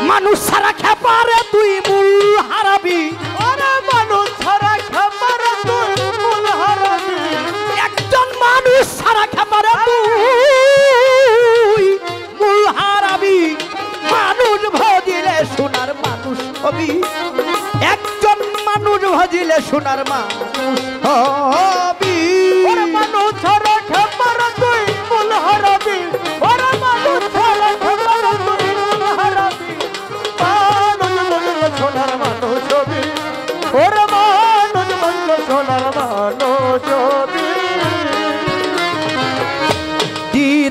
মানুষ ছাড়া খেপারে তুই মূল হারাবি, ওরে মানুষ ছাড়া খেপারে তুই মূল হারাবি, একজন মানুষ ছাড়া খেপারে তুই মূল হারাবি। মানুষ ভজিলে সোনার মানুষ হবি, একজন মানুষ ভজিলে সোনার মানুষ হবি। ওরে মানুষ ছাড়া খেপারে তুই মূল হারাবি, ওরে মানুষ ছাড়া খেপারে তুই মূল হারাবি। মানুষ বললে সোনার মানুষ হবি, ওরে মানুষ বললে সোনার মানুষ হবি।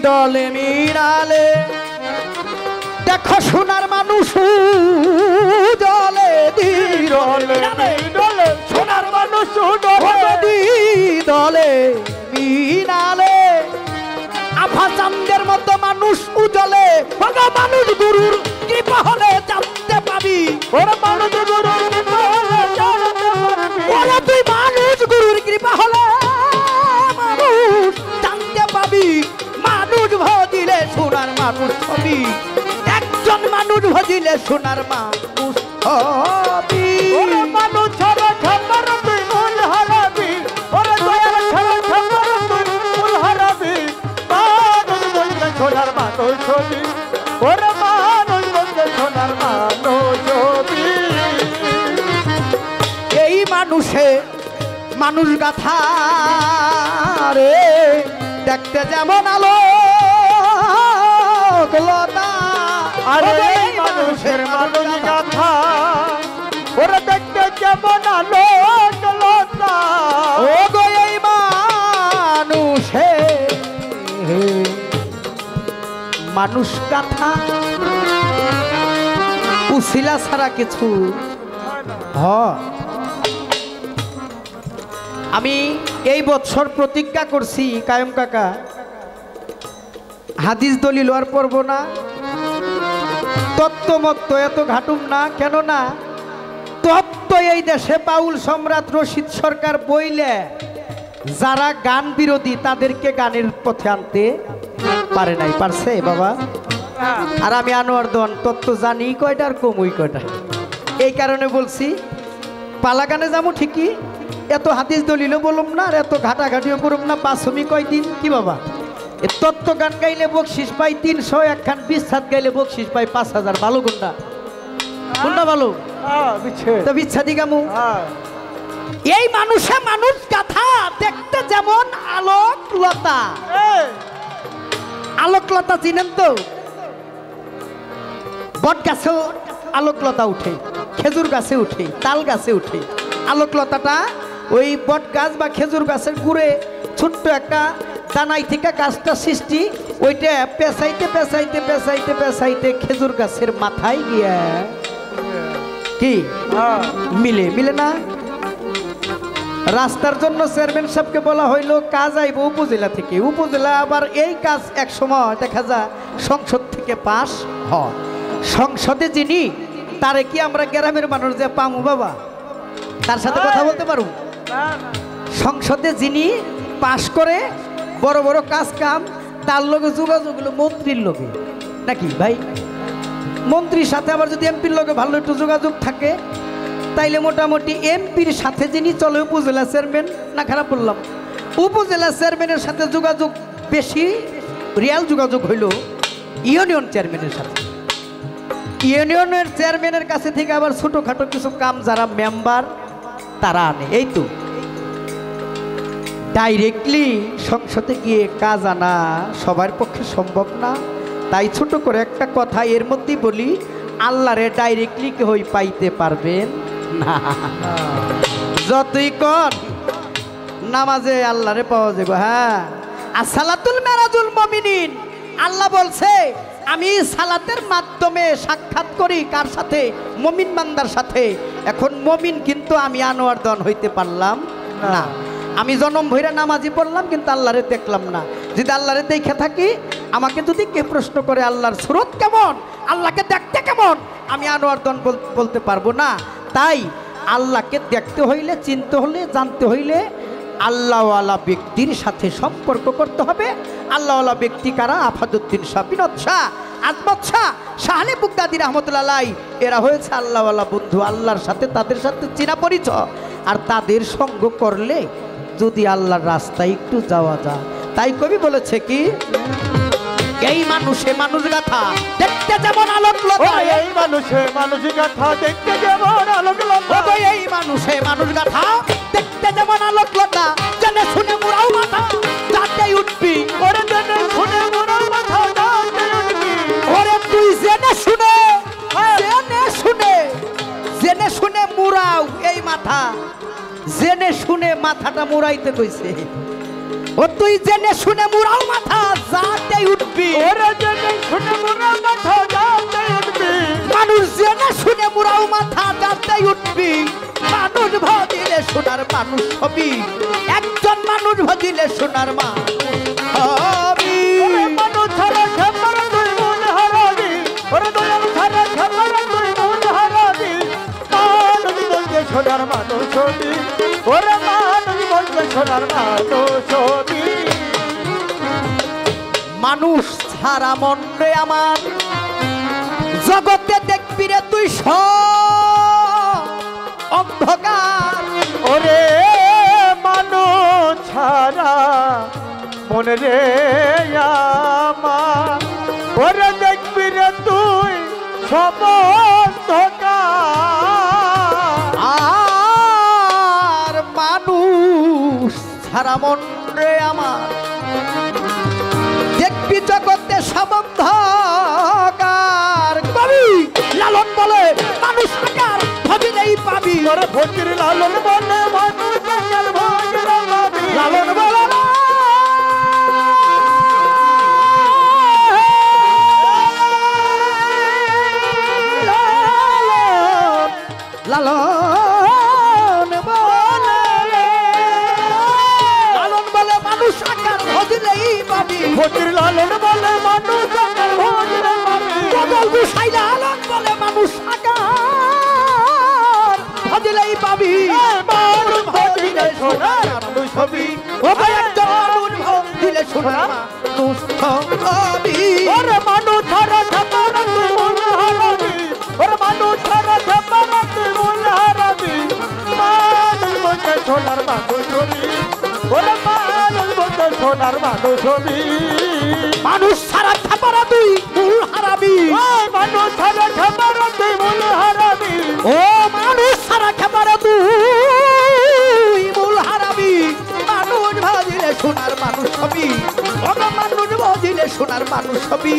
দলে মিরালে দেখো সোনার মানুষ দলে দলে দলে সোনার মানুষ দলে দলে মিনালে আফা চান্দের মতো মানুষ উজলে মানুষ গুরুর কৃপা হলে জানতে পাবি। ওরে মানুষ গুরুর কৃপা হলে জানতে পাবি, ওরে তুই মানুষ গুরুর কৃপা হলে মানুষ জানতে পাবি। মানুষ ভজিলে সোনার মানুষ হবি, একজন মানুষ ভজিলে সোনার মানুষ হবি। ওরে মানুষ ছাড়া খেপারে তুই মূল হারাবি, ওরে দয়াল ছাড়া খেপারে তুই মূল হারাবি। মানুষ বললে সোনার মানুষ হবি, ওরে মানুষ বললে সোনার মানুষ হবি। এই মানুষে মানুষ গাথা রে দেখতে যেমন আলো লতা, আরে এই মানুষের মানুষ গাথা, ওরে দেখতে যেমন আলো লতা। ও গো এই মানুষে মানুষ গাথা উছিলা ছাড়া কিছু হয়। আমি এই বছর প্রতিজ্ঞা করছি কায়ম কাকা, হাদিস দলিল আর পড়ব না, তত্ত্বমত্ত এত ঘাটুম না। কেননা তত্ত্ব এই দেশে বাউল সম্রাট রশিদ সরকার বইলে যারা গান বিরোধী তাদেরকে গানের পথে আনতে পারে নাই, পারছে বাবা। আর আমি আনোয়ার দন তত্ত্ব জানি কয়টা আর কমই কয়টা, এই কারণে বলছি পালা গানে যাবো ঠিকই, এত হাদিস দলিলও বলুম না আর এত ঘাটাঘাটিও করুম না। পাঁচমি কয়দিন কি বাবা, এ তত্ত্ব গান গাইলে বকশিস পাই 300, একখান বিচ্ছাদ গাইলে বকশিস পাই 5000। ভালো কোনটা কোনটা ভালো? তো বিচ্ছাদি গামু। এই মানুষে মানুষ গাথা দেখতে যেমন আলোকলতা। আলোকলতা চিনেন তো? বট গাছেও আলোকলতা উঠে, খেজুর গাছে উঠে, তাল গাছে উঠে। আলোকলতাটা ওই বট গাছ বা খেজুর গাছের গুড়ে ছোট্ট একটা দানাই থেকে গাছটা সৃষ্টি, ওইটা পেঁচাইতে পেঁচাইতে পেঁচাইতে পেঁচাইতে খেজুর গাছের মাথায় গিয়া কি মিলে মিলে না। রাস্তার জন্য চেয়ারম্যান সাহেবকে বলা হইল কাজ আইব উপজেলা থেকে, উপজেলা আবার এই কাজ এক সময় দেখা যায় সংসদ থেকে পাস হয়। সংসদে যিনি তারে কি আমরা গ্রামের মানুষ যে পামু বাবা, তার সাথে কথা বলতে পারু? সংসদে যিনি পাস করে বড় বড় কাজ কাম, তার লগে যোগাযোগ হলো মন্ত্রীর লগে, নাকি ভাই? মন্ত্রীর সাথে আবার যদি এমপির লগে ভালো একটু যোগাযোগ থাকে, তাইলে মোটামুটি এমপির সাথে যিনি চলে উপজেলা চেয়ারম্যান, না খারাপ বললাম? উপজেলা চেয়ারম্যানের সাথে যোগাযোগ বেশি, রিয়াল যোগাযোগ হইল ইউনিয়ন চেয়ারম্যানের সাথে। ইউনিয়নের চেয়ারম্যানের কাছে থেকে আবার ছোটোখাটো কিছু কাম যারা মেম্বার তারা আনে। এই তো ডাইরেক্টলি সংসদে গিয়ে কাজ আনা সবার পক্ষে সম্ভব না। তাই ছোট করে একটা কথা এর মধ্যেই বলি, আল্লাহরে ডাইরেক্টলি কেউ পাইতে পারবেন না। যতই কর নামাজে আল্লাহরে পাওয়া যাবে। হ্যাঁ, আসসালাতুল মেরাজুল মুমিনিন, আল্লাহ বলছে আমি সালাতের মাধ্যমে সাক্ষাৎ করি কার সাথে? মুমিন বান্দার সাথে। এখন মুমিন কিন্তু আমি আনোয়ার দন হইতে পারলাম না। আমি জনম ভইরা নামাজি পড়লাম কিন্তু আল্লাহরে দেখলাম না। যদি আল্লাহরে দেখে থাকি, আমাকে যদি কে প্রশ্ন করে আল্লাহর সুরত কেমন, আল্লাহকে দেখতে কেমন, আমি আনোয়ার দন বলতে পারবো না। তাই আল্লাহকে দেখতে হইলে, চিনতে হলে, জানতে হইলে আল্লাহওয়ালা ব্যক্তির সাথে সম্পর্ক করতে হবে। আল্লাহওয়ালা ব্যক্তি কারা? আফাদুদ্দিন শাহ, বিনোদ শাহ, আজমত শাহ, শাহালি বুগদাদি রহমতুল্লাহ, এরা হয়েছে আল্লাহওয়ালা বন্ধু। আল্লাহর সাথে তাদের সাথে চেনা পরিচয়, আর তাদের সঙ্গ করলে যদি আল্লাহর রাস্তায় একটু যাওয়া যায়। তাই কবি বলেছে কি, এই মানুষে মানুষ গাথা দেখতে যেমন আলোকলতা, এই মানুষে মানুষ গাথা দেখতে যেমন আলোকলতা, এই মানুষে মানুষ গাথা দেখতে যেমন আলোকলতা, জেনে শুনে মোরাও মাথা যাতেই উঠবি। ওরে জেনে শুনে মোরাও মাথা যাতেই উঠবি। ওরে তুই জেনে শুনে জেনে শুনে জেনে শুনে মুরাও এই মাথা, জেনে শুনে মাথাটা মুরাইতে কইছে। ও তুই জেনে শুনে মুরাও মাথা যাতেই উঠবি। ওরে জেনে শুনে মোরাও মাথা যাতেই উঠবি। মানুষ জেনে শুনে মুরাও মাথা যাতেই উঠবি। মানুষ ভজিলে সোনার মানুষ হবি, একজন মানুষ ভজিলে সোনার মানুষ হবি। ওরে মানুষ ছাড়া খেপার তুই মন হারাবি। ওরে দয়াল ছাড়া খেপার তুই মন হারাবি। মানুষ বলতে সোনার মানুষ হবি। ওরে মানুষ বলতে সোনার মানুষ হবি। মানুষ ছাড়া মন রে আমার জগতে দেখবি রে তুই সব অন্ধকার। ওরে মানুষ ছাড়া মনে রে আমার, ওরে দেখবি রে তুই সব অন্ধকার। আর মানুষ ছাড়া মন রে আমার দেখবি জগতে সব অন্ধকার। কবি লালন বলে মানুষ আকার ভজিলেই পাবি। ওরে ফকির লালন বলে মানুষ আকার ভজিলেই পাবি। লালন বলে লালন বলে মানুষ আকার ভজিলেই পাবি। ফকির লালন বলে মানুষ আকার ভজিলেই পাবি। বদল গুসাই লালন বলে মানুষ আকার ভজিলেই পাবি। মানুষ ভজিলে সোনার মানুষ হবি। ও ভাই একজন মানুষ ভজিলে সোনার মানুষ হবি। ওরে মানুষ ছাড়া খেপার তুই মন হারাবি। ওরে মানুষ ছাড়া খেপার তুই মন হারাবি। মানুষ বলতে সোনার মানুষ হবি। ওরে মানুষ বলতে সোনার মানুষ হবি। মানুষ ছাড়া খেপারা তুই মূল হারাবি। ওই মানুষ ছাড়া খেপার তুই মন হারাবি। ও মানুষ ছাড়া খেপারা তুই মূল হারাবি। মানুষ ভাজিলে সোনার মানুষ হবি। মানুষ ভাজিলে সোনার মানুষ হবি।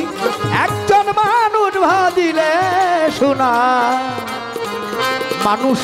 একজন মানুষ ভাজিলে সোনার মানুষ